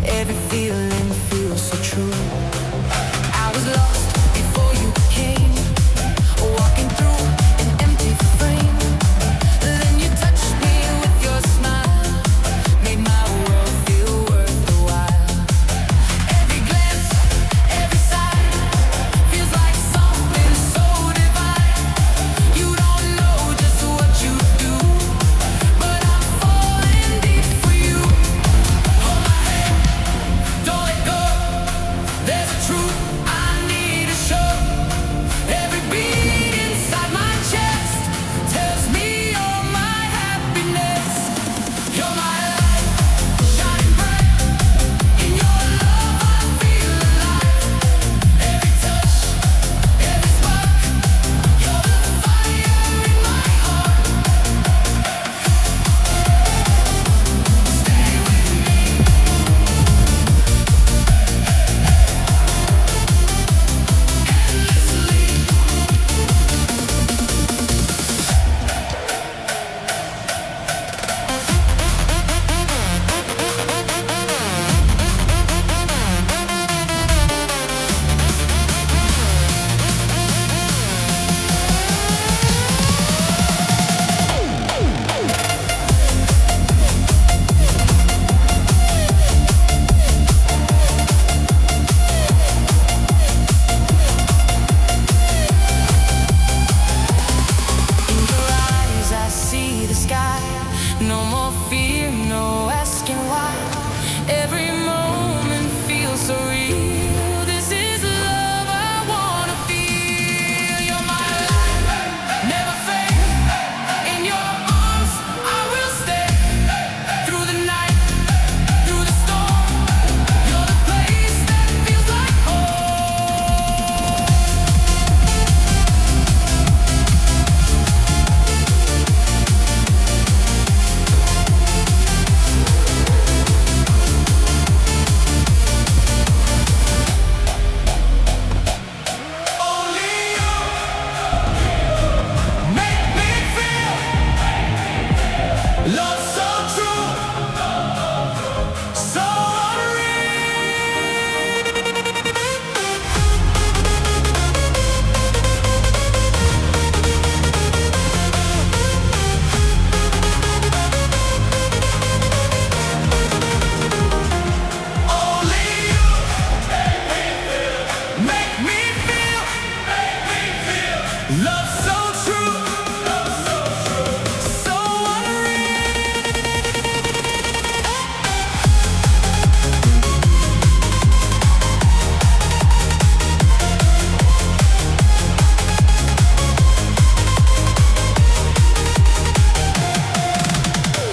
Every feeling feels so true. I was lost before you came, walking through an empty frame. Then you touched me with your smile, made my world feel worth the while. Every glance, every sigh, feels like something so divine. You don't know just what you do, but I'm falling deep for you. Hold my hand, don't let go. There's a truth I need to show. Every beat inside my chest tells me you're my happiness. You're my light, shining bright. In your love I feel alive. Every touch, every spark, you're the fire in my heart. Stay with me. In your eyes I see the sky. No more fear, no asking why. Every moment feels so real. This is love I wanna feel. You're my light, never fade. In your arms I will stay. Through the night, through the storm, you're the place that feels like home. Only you make me feel love so true, so only you make me feel love so true, so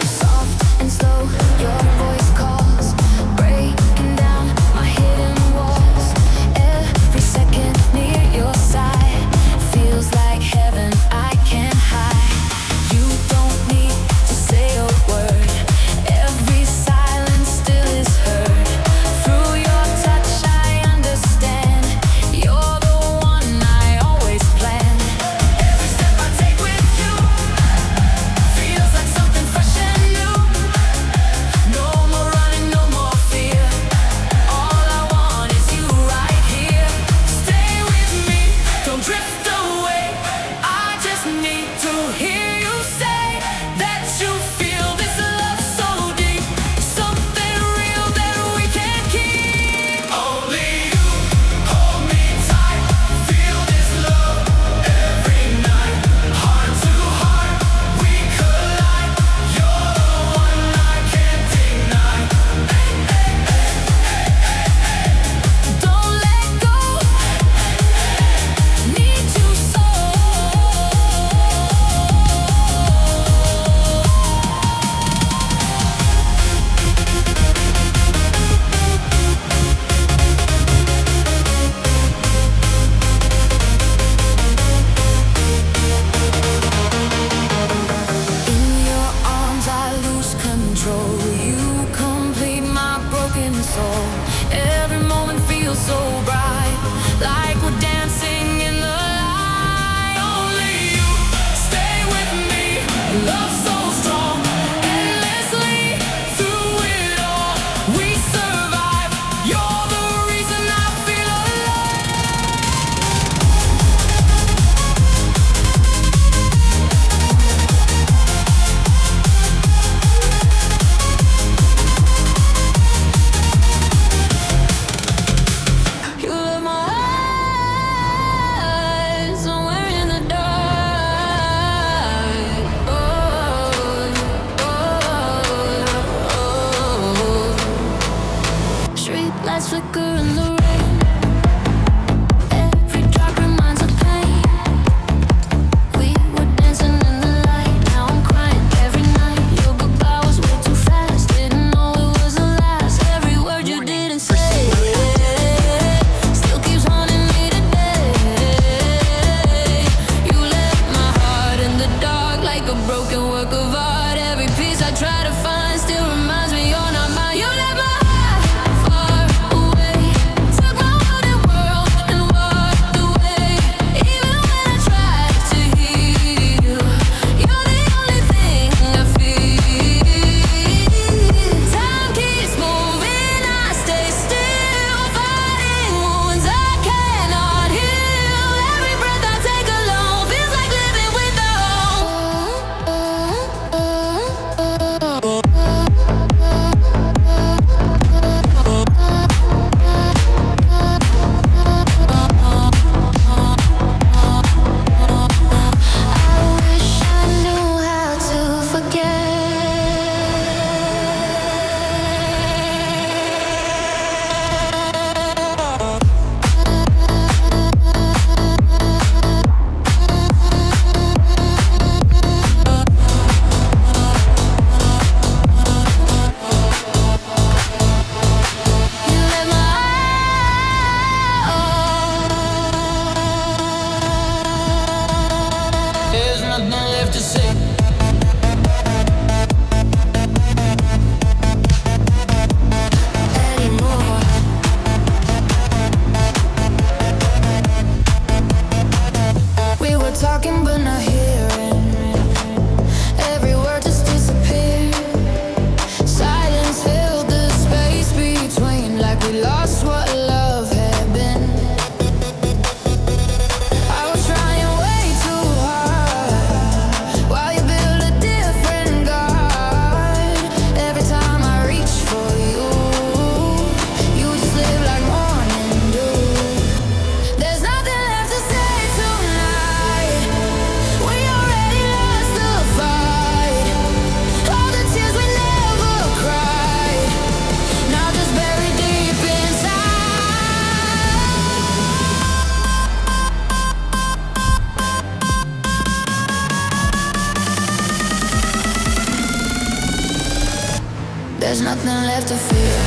soft and slow, your voice calls, breaking down my hidden walls. Every second near your side feels like heaven. I can't hide. You don't need to say a word. Every silence still is heard. Through your touch I understand. You're the one I always plan. Every step I take with you feels like something fresh and new. No more running, no more fear. All I want is you right here. Stay with me, don't drift away. I just need to hear you say that you feel this love so deep. Something real that we can keep. Only you hold me tight. Feel this love every night. Heart to heart, we collide. You're the one I can't deny. Don't let go. Need you so. In your arms I lose control. You complete my broken soul. Every moment feels so bright, like we're dancing in the light. Only you stay with me. Love so strong, endlessly through it all. We survive. Lights flicker in the rain. Every drop reminds of pain. We were dancing in the light. Now I'm crying every night. Your goodbye was way too fast. Didn't know it was the last. Every word you didn't say still keeps haunting me today. You left my heart in the dark like a broken work of art. Every piece I try to find still reminds me you're not mine. You left my heart far away. Took my whole new world and walked away. Even when I tried to hear you, you're the only thing I feel. Time keeps moving, I stay still, fighting wounds I cannot heal. Every breath I take alone feels like living with the I wish I knew how to forget. You let my There's nothing left to say. Anymore. We were talking but not hearing. Every word just disappeared. Silence filled the space between, like we lost what love had been. I was trying way too hard while you build a different God. Every time I reach for you, you just live like morning dew. There's nothing left to say tonight. We already lost the fight. All the tears we never cried, now just buried deep inside. There's nothing left to fear.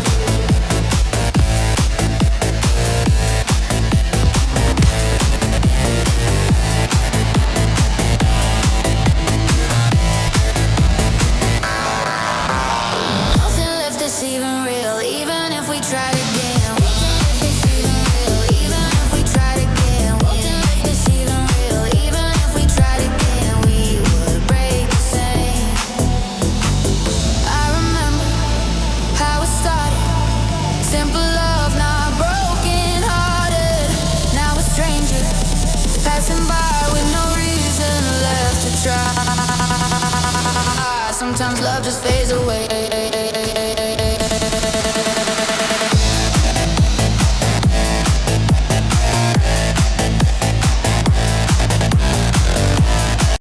Nothing left that's even real, even if we tried again. Nothing left that's even real, even if we tried again. Nothing left that's even real, even if we tried again. We would break the same. I remember how it started. Simple love, not broken hearted. Now we're strangers, passing by with no reason left to try. Sometimes love just fades away.